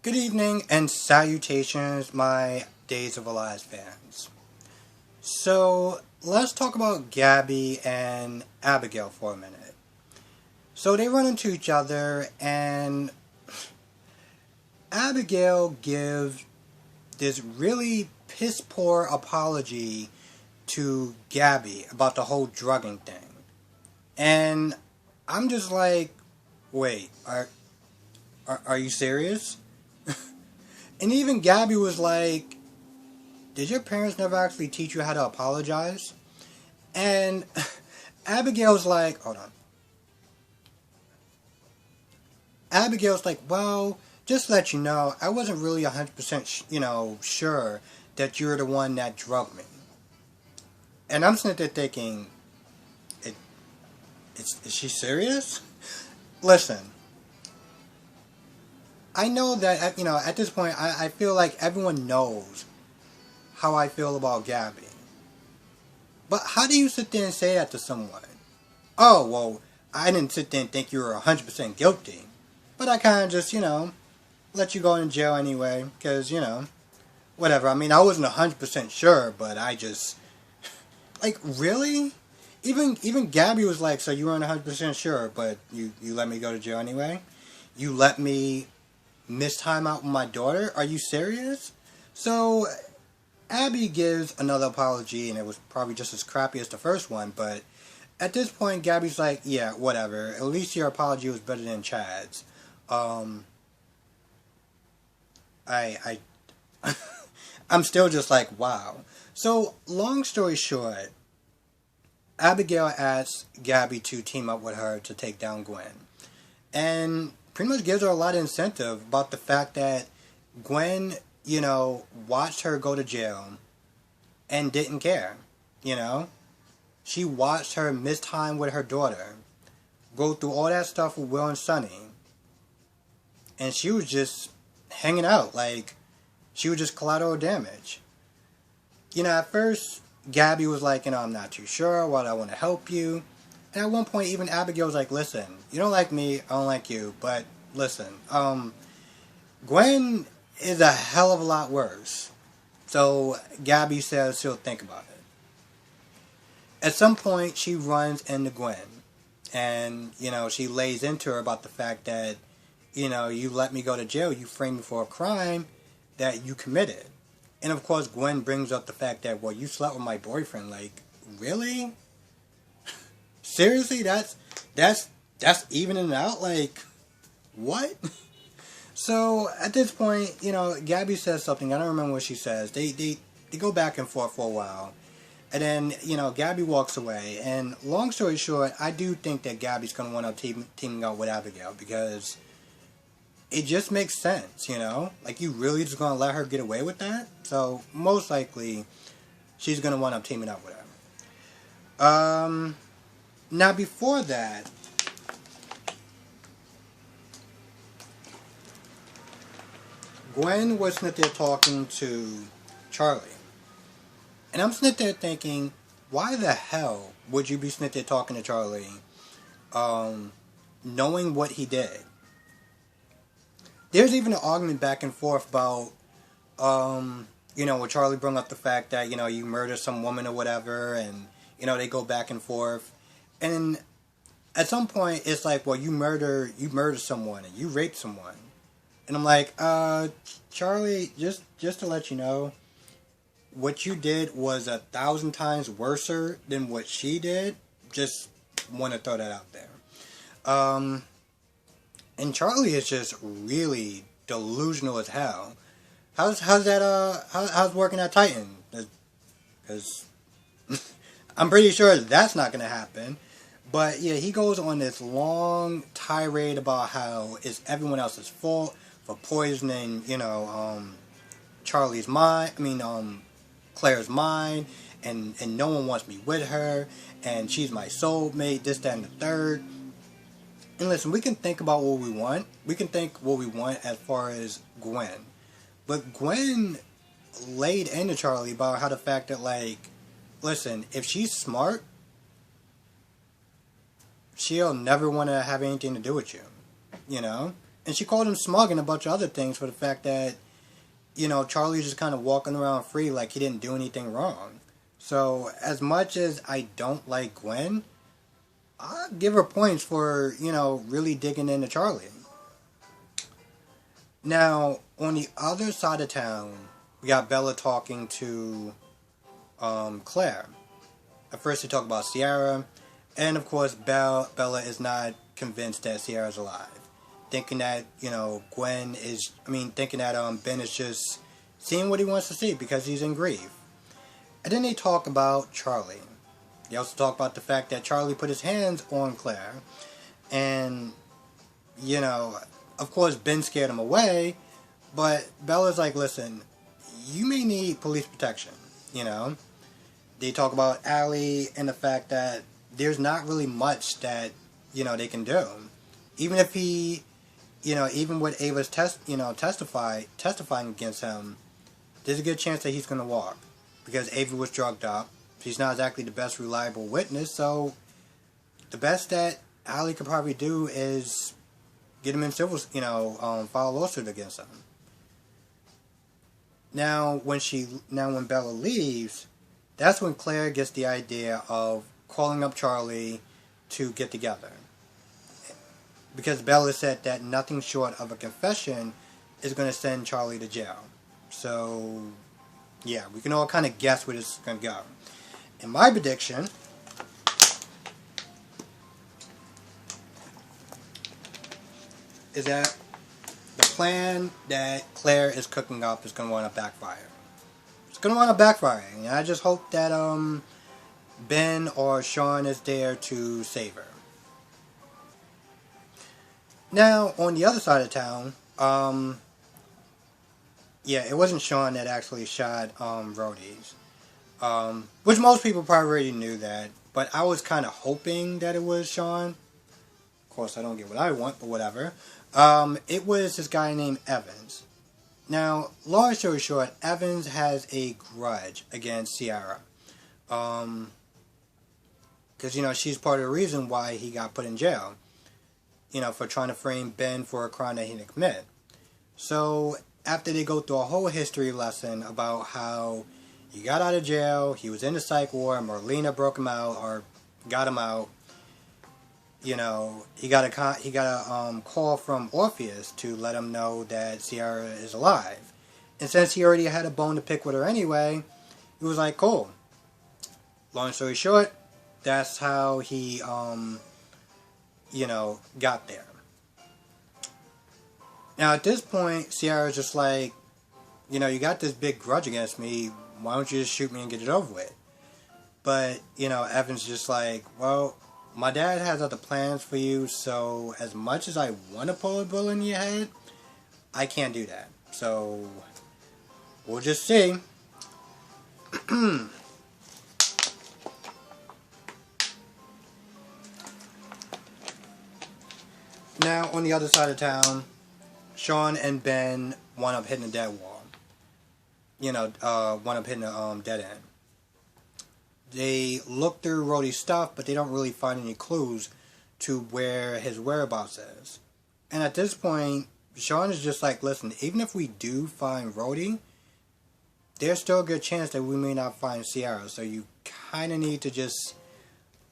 Good evening and salutations, my Days of Alive fans. So, let's talk about Gabi and Abigail for a minute. So, they run into each other, and Abigail gives this really piss poor apology to Gabi about the whole drugging thing. And I'm just like, wait, are you serious? And even Gabi was like, did your parents never actually teach you how to apologize? And Abigail's like, hold on. Abigail's like, well, just to let you know, I wasn't really 100% sure that you're the one that drugged me. And I'm sitting there thinking, is she serious? Listen, I know that, at this point, I feel like everyone knows how I feel about Gabi. But how do you sit there and say that to someone? Oh, well, I didn't sit there and think you were 100% guilty. But I kind of just, let you go in jail anyway. Because, whatever. I mean, I wasn't 100% sure, but I just... Like, really? Even Gabi was like, so you weren't 100% sure, but you let me go to jail anyway? You let me miss time out with my daughter? Are you serious? So, Abby gives another apology, and it was probably just as crappy as the first one, but at this point, Gabby's like, yeah, whatever. At least your apology was better than Chad's. I'm still just like, wow. So, long story short, Abigail asks Gabi to team up with her to take down Gwen. And pretty much gives her a lot of incentive about the fact that Gwen, watched her go to jail and didn't care, She watched her miss time with her daughter, go through all that stuff with Will and Sonny, and she was just hanging out, like, she was just collateral damage. At first, Gabi was like, I'm not too sure, why do I want to help you? And at one point, even Abigail was like, listen, you don't like me, I don't like you, but listen, Gwen is a hell of a lot worse. So, Gabi says she'll think about it. At some point, she runs into Gwen. And, she lays into her about the fact that, you let me go to jail, you framed me for a crime that you committed. And of course, Gwen brings up the fact that, well, you slept with my boyfriend. Like, really? Seriously? That's evening out? Like, what? So, at this point, Gabi says something. I don't remember what she says. They go back and forth for a while. And then, Gabi walks away. And long story short, I do think that Gabi's going to want to teaming up with Abigail. Because it just makes sense, Like, you really just going to let her get away with that? So, most likely, she's going to want to teaming up with her. Now, before that, Gwen was sitting there talking to Charlie. And I'm sitting there thinking, why the hell would you be sitting there talking to Charlie, knowing what he did? There's even an argument back and forth about, where Charlie brought up the fact that, you murdered some woman or whatever, and, they go back and forth. And at some point, it's like, well, you murdered someone, and you raped someone. And I'm like, Charlie, just to let you know, what you did was 1,000 times worser than what she did. Just want to throw that out there. And Charlie is just really delusional as hell. How's working at Titan? Because I'm pretty sure that's not going to happen. But yeah, he goes on this long tirade about how it's everyone else's fault for poisoning, Charlie's mind. Claire's mind, and no one wants me with her, and she's my soulmate, this, that, and the third. And listen, we can think about what we want. We can think what we want as far as Gwen. But Gwen laid into Charlie about how the fact that, like, listen, if she's smart, she'll never want to have anything to do with you. And she called him smug and a bunch of other things for the fact that, Charlie's just kind of walking around free like he didn't do anything wrong. So, as much as I don't like Gwen, I give her points for, really digging into Charlie. Now, on the other side of town, we got Bella talking to Claire. At first, they talk about Sierra, and of course, Bella is not convinced that Sierra's alive. Thinking that, thinking that Ben is just seeing what he wants to see because he's in grief. And then they talk about Charlie. They also talk about the fact that Charlie put his hands on Claire. And, of course, Ben scared him away. But Bella's like, listen, you may need police protection, They talk about Allie and the fact that there's not really much that, they can do. Even if he, even with Ava's testifying against him, there's a good chance that he's going to walk. Because Ava was drugged up. She's not exactly the best reliable witness, so the best that Allie could probably do is get him in civil, file a lawsuit against him. Now, when Bella leaves, that's when Claire gets the idea of calling up Charlie to get together. Because Bella said that nothing short of a confession is going to send Charlie to jail. So, yeah, we can all kind of guess where this is going to go. And my prediction is that the plan that Claire is cooking up is going to want to backfire. It's going to want to backfire. And I just hope that Ben or Shawn is there to save her. Now, on the other side of town, it wasn't Shawn that actually shot Rhodey's. Which most people probably already knew that, but I was kind of hoping that it was Shawn. Of course, I don't get what I want, but whatever. It was this guy named Evans. Now, long story short, Evans has a grudge against Sierra. Because, she's part of the reason why he got put in jail. For trying to frame Ben for a crime that he didn't commit. So, after they go through a whole history lesson about how he got out of jail, he was in the psych ward, Marlena broke him out, or got him out. He got a call from Orpheus to let him know that Sierra is alive. And since he already had a bone to pick with her anyway, he was like, cool. Long story short, that's how he, got there. Now, at this point, Sierra's just like, you got this big grudge against me. Why don't you just shoot me and get it over with? But, Evan's just like, well, my dad has other plans for you, so as much as I want to pull a bullet in your head, I can't do that. So, we'll just see. Now, on the other side of town, Shawn and Ben wound up hitting a dead wall. Wound up hitting a dead end. They look through Rhodey's stuff, but they don't really find any clues to where his whereabouts is. And at this point, Shawn is just like, listen, even if we do find Rhodey, there's still a good chance that we may not find Sierra. So you kind of need to just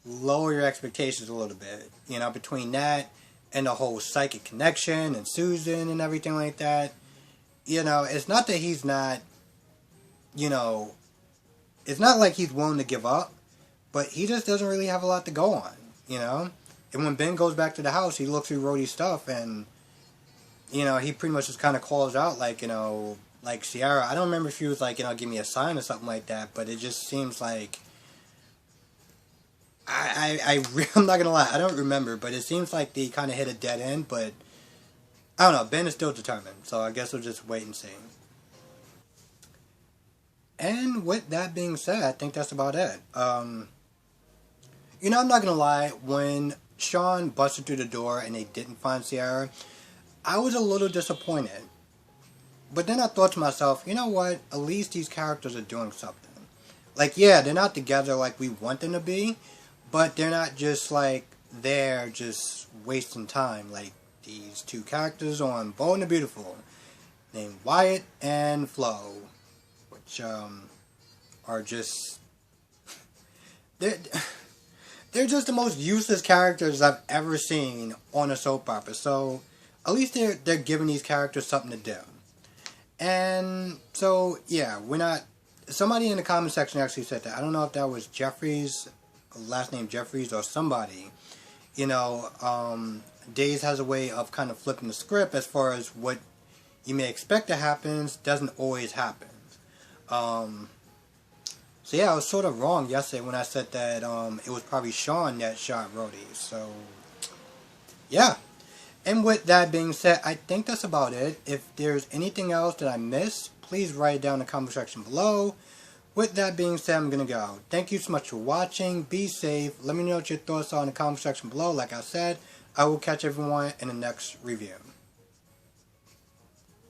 lower your expectations a little bit. Between that and the whole psychic connection and Susan and everything like that. It's not that he's not, it's not like he's willing to give up, but he just doesn't really have a lot to go on, And when Ben goes back to the house, he looks through Rhodey's stuff and, he pretty much just kind of calls out like, like Sierra. I don't remember if he was like, give me a sign or something like that, but it just seems like, I'm not gonna lie, I don't remember, but it seems like they kind of hit a dead end, but I don't know, Ben is still determined, so I guess we'll just wait and see. And with that being said, I think that's about it. I'm not gonna lie, when Shawn busted through the door and they didn't find Sierra, I was a little disappointed. But then I thought to myself, you know what, at least these characters are doing something. Like, yeah, they're not together like we want them to be, but they're not just like there just wasting time. Like, these two characters on Bold and the Beautiful, named Wyatt and Flo, which are just they're just the most useless characters I've ever seen on a soap opera. So at least they're giving these characters something to do. And so yeah, we're not. Somebody in the comment section actually said that. I don't know if that was Jeffries, last name Jeffries, or somebody. You know, Days has a way of kind of flipping the script as far as what you may expect to happen doesn't always happen. So yeah, I was sort of wrong yesterday when I said that it was probably Shawn that shot Rhodey. So yeah. And with that being said, I think that's about it. If there's anything else that I missed, please write it down in the comment section below. With that being said, I'm going to go. Thank you so much for watching. Be safe. Let me know what your thoughts are in the comment section below. Like I said, I will catch everyone in the next review.